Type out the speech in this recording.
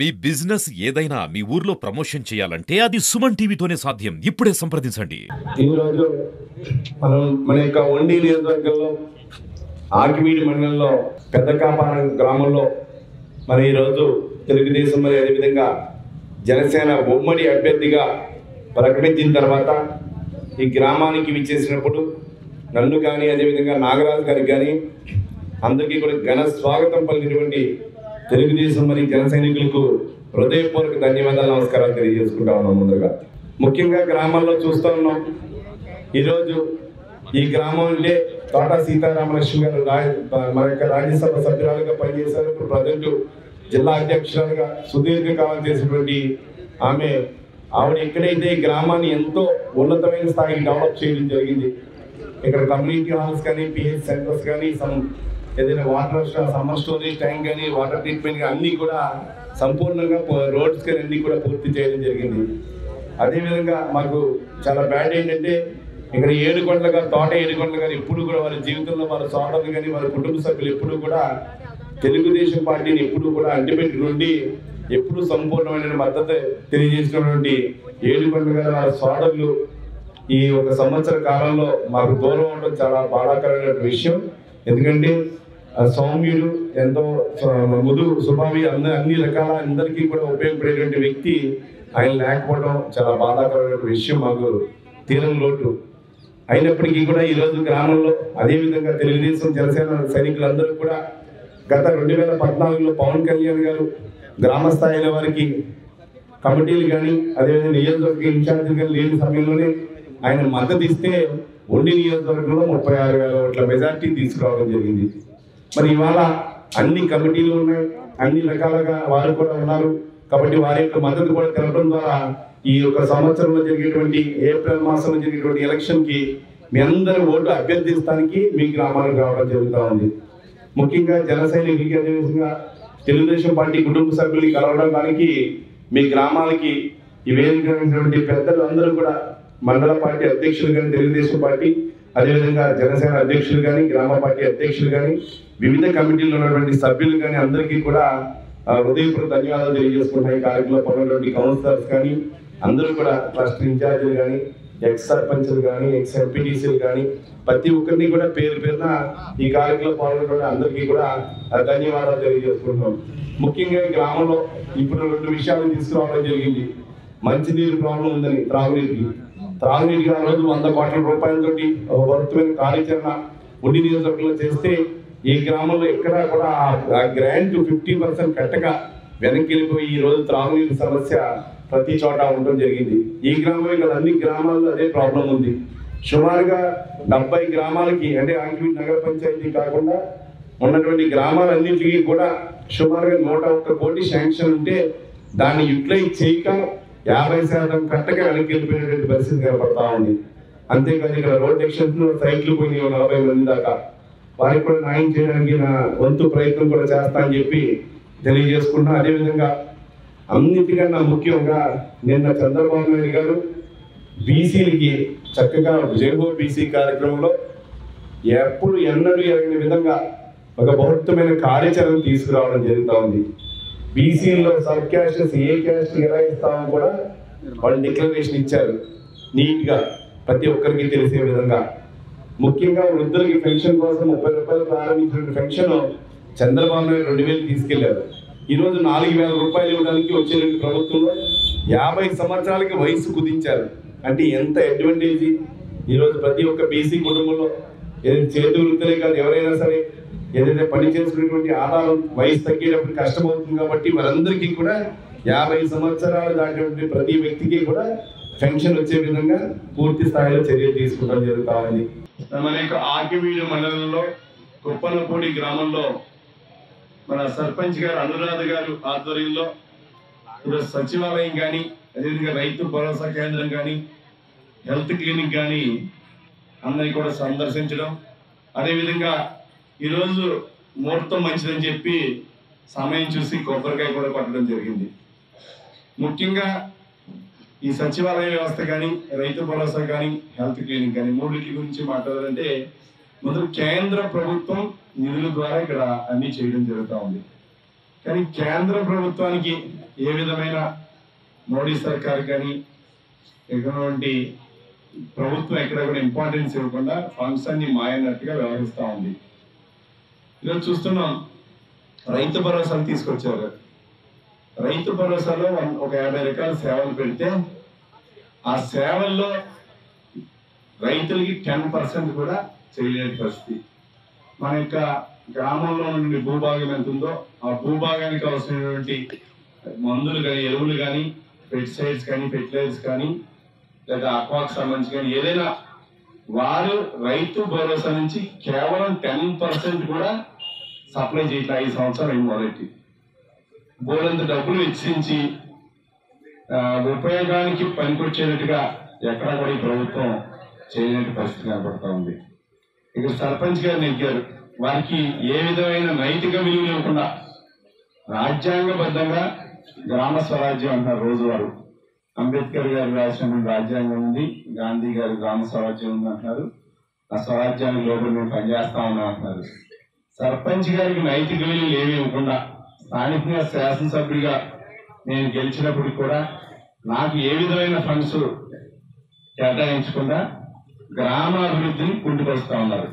మీ business ఏదైనా మీ ఊర్లో promotion చేయాలంటే అది సుమన్ టీవీతోనే సాధ్యం. ఇప్పుడే సంప్రదించండి. ఈరోజు మనం మన యొక్క వండి నియోజకవర్గంలో ఆకివీడి మండలంలో పెద్దకాపారం గ్రామంలో మరి ఈరోజు తెలుగుదేశం మరి అదేవిధంగా జనసేన ఉమ్మడి అభ్యర్థిగా ప్రకటించిన తర్వాత ఈ గ్రామానికి విచ్చేసినప్పుడు నన్ను కానీ అదేవిధంగా నాగరాజు గారికి కానీ అందరికీ కూడా ఘన స్వాగతం పలికినటువంటి తెలుగుదేశం మరి జన సైనికులకు హృదయపూర్వక ధన్యవాదాలు నమస్కారాలు తెలియజేసుకుంటా ఉన్నాం. ముందుగా ముఖ్యంగా గ్రామాల్లో చూస్తూ ఉన్నాం. ఈరోజు ఈ గ్రామం అంటే తోట సీతారామలక్ష్మి గారు మన యొక్క రాజ్యసభ సభ్యురాలుగా పనిచేశారు. ఇప్పుడు ప్రజెంట్ జిల్లా అధ్యక్షురాలుగా సుదీర్ఘకాలం చేసినటువంటి ఆవిడ ఎక్కడైతే ఈ గ్రామాన్ని ఎంతో ఉన్నతమైన స్థాయికి డెవలప్ చేయడం జరిగింది. ఇక్కడ కమ్యూనిటీ హాల్స్ కానీ పిహెచ్ సెంటర్స్ కానీ ఏదైనా వాటర్ సమ్మర్ స్టోరేజ్ ట్యాంక్ కానీ వాటర్ ట్రీట్మెంట్ కానీ అన్నీ కూడా సంపూర్ణంగా రోడ్స్ కానీ అన్నీ కూడా పూర్తి చేయడం జరిగింది. అదేవిధంగా మాకు చాలా బ్యాడ్ ఏంటంటే ఇక్కడ ఏడుకొండలు గారు తోట ఏడుకొండలు గారు ఎప్పుడు కూడా వారి జీవితంలో వారి సోదరులు కానీ వారి కుటుంబ సభ్యులు ఎప్పుడు కూడా తెలుగుదేశం పార్టీని ఎప్పుడు కూడా అంటిపెట్టి నుండి ఎప్పుడు సంపూర్ణమైన మద్దతు తెలియజేసినటువంటి ఏడుకొండలు గారు వారి సోదరులు ఈ ఒక సంవత్సర కాలంలో మాకు దూరం ఉండడం చాలా బాధాకరమైన విషయం. ఎందుకంటే సౌమ్యుడు ఎంతో మృదు స్వభావి అన్ని రకాల అందరికీ కూడా ఉపయోగపడేటువంటి వ్యక్తి ఆయన లేకపోవడం చాలా బాధాకరమైన విషయం. మాకు తీరం లోటు అయినప్పటికీ కూడా ఈరోజు గ్రామంలో అదేవిధంగా తెలుగుదేశం జనసేన సైనికులందరూ కూడా గత 2014లో పవన్ కళ్యాణ్ గారు గ్రామ స్థాయిలో వారికి కమిటీలు కానీ అదేవిధంగా నియోజకవర్గ ఇన్ఛార్జీలు కానీ లేని సమయంలోనే ఆయన మద్దతు ఇస్తే ఉండి నియోజకవర్గంలో 36,000 ఓట్ల మెజార్టీ తీసుకురావడం జరిగింది. మరి ఇవాళ అన్ని కమిటీలు ఉన్నాయి, అన్ని రకాలుగా వారు కూడా ఉన్నారు. కాబట్టి వారి యొక్క మద్దతు కూడా తెలపడం ద్వారా ఈ యొక్క సంవత్సరంలో జరిగేటువంటి ఏప్రిల్ మాసంలో జరిగేటువంటి ఎలక్షన్కి మీ అందరి ఓటు అభ్యర్థిస్తానికి మీ గ్రామానికి రావడం జరుగుతూ ఉంది. ముఖ్యంగా జన సైనికులకి అదేవిధంగా తెలుగుదేశం పార్టీ కుటుంబ సభ్యులకి కలవడానికి మీ గ్రామాలకి ఈ వేదికటువంటి పెద్దలు అందరూ కూడా మండల పార్టీ అధ్యక్షులు కానీ తెలుగుదేశం పార్టీ అదేవిధంగా జనసేన అధ్యక్షులు కానీ గ్రామ పార్టీ అధ్యక్షులు కానీ వివిధ కమిటీల్లో ఉన్నటువంటి సభ్యులు కానీ అందరికీ కూడా హృదయపూర్వక ధన్యవాదాలు తెలియజేసుకుంటాయి. కార్యక్రమంలో పాల్గొన్నటువంటి కౌన్సిలర్స్ కానీ అందరూ కూడా ట్రస్ట్ ఇన్ఛార్జీలు కానీ ఎక్స్ సర్పంచ్లు కానీ ఎక్స్ ఎంపీటీసీలు కానీ ప్రతి ఒక్కరిని కూడా పేరు పేరున ఈ కార్యక్రమంలో పాల్గొన్న అందరికీ కూడా ధన్యవాదాలు తెలియజేసుకుంటున్నాం. ముఖ్యంగా ఈ గ్రామంలో ఇప్పుడు 2 విషయాలు తీసుకురావడం జరిగింది. మంచినీరు ప్రాబ్లం ఉందని త్రాగునీటికి ఆ రోజు 100 కోట్ల రూపాయలతోటి ఒక వర్తమైన కార్యాచరణ ఉండి నియోజకవర్గంలో చేస్తే ఈ గ్రామంలో ఎక్కడా కూడా ఆ గ్రాంట్ 50% కట్టక వెనక్కి వెళ్ళిపోయి ఈ రోజు త్రాగునీరు సమస్య ప్రతి చోట ఉండడం జరిగింది. ఈ గ్రామం ఇక్కడ అన్ని గ్రామాల్లో అదే ప్రాబ్లం ఉంది. సుమారుగా 70 గ్రామాలకి అంటే ఆకివీడి నగర పంచాయతీ కాకుండా ఉన్నటువంటి గ్రామాలన్నింటికి కూడా సుమారుగా 101 కోటి శాంక్షన్ ఉంటే దాన్ని యూటిలైజ్ చేయక 50% కట్టక వెనక్కి వెళ్ళిపోయినటువంటి పరిస్థితి కనపడతా ఉంది. అంతేకాదు ఇక్కడ రోడ్ ఎక్షన్స్ సైట్లు పోయినాయి 40 మంది దాకా. వారికి కూడా న్యాయం చేయడానికి నా వంతు ప్రయత్నం కూడా చేస్తా అని చెప్పి తెలియజేసుకుంటున్నా. అదేవిధంగా అన్నిటికన్నా ముఖ్యంగా నిన్న చంద్రబాబు నాయుడు గారు బీసీలకి చక్కగా జైగో బీసీ కార్యక్రమంలో ఎప్పుడు ఎన్నడూ ఎరగని విధంగా ఒక బృహత్తమైన కార్యాచరణ తీసుకురావడం జరుగుతూ ఉంది. బీసీల్లో సబ్ క్యాస్టెస్ ఏ క్యాస్ట్ ఎలా ఇస్తామో కూడా వాళ్ళు డిక్లరేషన్ ఇచ్చారు నీట్గా ప్రతి ఒక్కరికి తెలిసే విధంగా. ముఖ్యంగా వృద్ధులకి పెన్షన్ కోసం 30 రూపాయలు ప్రారంభించిన పెన్షన్ చంద్రబాబు నాయుడు 2,000 తీసుకెళ్లారు. ఈరోజు 4,000 రూపాయలు ఇవ్వడానికి వచ్చిన ప్రభుత్వంలో 50 సంవత్సరాలకి వయసు కుదించారు. అంటే ఎంత అడ్వాంటేజ్. ఈరోజు ప్రతి ఒక్క బీసీ కుటుంబంలో ఏదైతే చేతి వృత్తులే కాదు ఎవరైనా సరే ఏదైతే పని చేసుకునేటువంటి ఆధారం వయసు తగ్గేటప్పుడు కష్టమవుతుంది. కాబట్టి వారందరికీ కూడా 50 సంవత్సరాలు దాటినటువంటి ప్రతి వ్యక్తికి కూడా పెన్షన్ వచ్చే విధంగా పూర్తి స్థాయిలో చర్యలు తీసుకోవడం జరుగుతూ ఉంది. మన యొక్క ఆకివీడు మండలంలో కుప్పనపూడి గ్రామంలో మన సర్పంచ్ గారు అనురాధ గారు ఆధ్వర్యంలో ఈరోజు సచివాలయం కానీ అదేవిధంగా రైతు భరోసా కేంద్రం కానీ హెల్త్ క్లినిక్ కానీ అందరినీ కూడా సందర్శించడం, అదేవిధంగా ఈరోజు ముహూర్తం మంచిదని చెప్పి సమయం చూసి కొబ్బరికాయ కూడా కొట్టడం జరిగింది. ముఖ్యంగా ఈ సచివాలయ వ్యవస్థ కానీ రైతు భరోసా కానీ హెల్త్ క్లినిక్ కానీ మూడింటి గురించి మాట్లాడాలంటే ముందు కేంద్ర ప్రభుత్వం నిధుల ద్వారా ఇక్కడ అన్ని చేయడం జరుగుతూ ఉంది. కానీ కేంద్ర ప్రభుత్వానికి ఏ విధమైన మోడీ సర్కార్ కానీ ఎటువంటి ప్రభుత్వం ఎక్కడ కూడా ఇంపార్టెన్స్ ఇవ్వకుండా ఫండ్స్ అన్ని మాయన్నట్టుగా వ్యవహరిస్తూ ఉంది. ఈరోజు చూస్తున్నాం రైతు భరోసాలు తీసుకొచ్చారు. రైతు భరోసాలో ఒక 50 రకాల సేవలు పెడితే ఆ సేవల్లో రైతులకి 10% కూడా చేయలేని పరిస్థితి. మన యొక్క గ్రామంలో నుండి భూభాగం ఎంత ఉందో ఆ భూభాగానికి అవసరమైనటువంటి మందులు కానీ ఎరువులు కానీ పెస్టిసైడ్స్ కానీ ఫెర్టిలైజర్స్ కానీ లేదా ఆక్వాకు సంబంధించి కానీ ఏదైనా వారు రైతు భరోసా నుంచి కేవలం 10% కూడా సప్లై చేయట్లా. 5 సంవత్సరాలు అయింది మొదటి. బోలంత డబ్బులు వెచ్చించి ఉపయోగానికి పనికొచ్చేటట్టుగా ఎక్కడా కూడా ఈ ప్రభుత్వం చేయలేని పరిస్థితి కనబడతా ఉంది. ఇక్కడ సర్పంచ్ గారు నెగ్గారు. వారికి ఏ విధమైన నైతిక విలువ లేకుండా రాజ్యాంగబద్ధంగా గ్రామ స్వరాజ్యం అంటారు రోజు వారు. అంబేద్కర్ గారు రాసిన రాజ్యాంగం ఉంది, గాంధీ గారి గ్రామ స్వరాజ్యం ఉంది అంటున్నారు. ఆ స్వరాజ్యానికి లోపల మేము పనిచేస్తా ఉన్నాం అంటున్నారు. సర్పంచ్ గారికి నైతిక విలువలు ఏమి ఇవ్వకుండా స్థానికంగా శాసనసభ్యుడిగా నేను గెలిచినప్పటికి కూడా నాకు ఏ విధమైన ఫండ్స్ కేటాయించకుండా గ్రామాభివృద్ధిని కుంటుకొస్తా ఉన్నారు.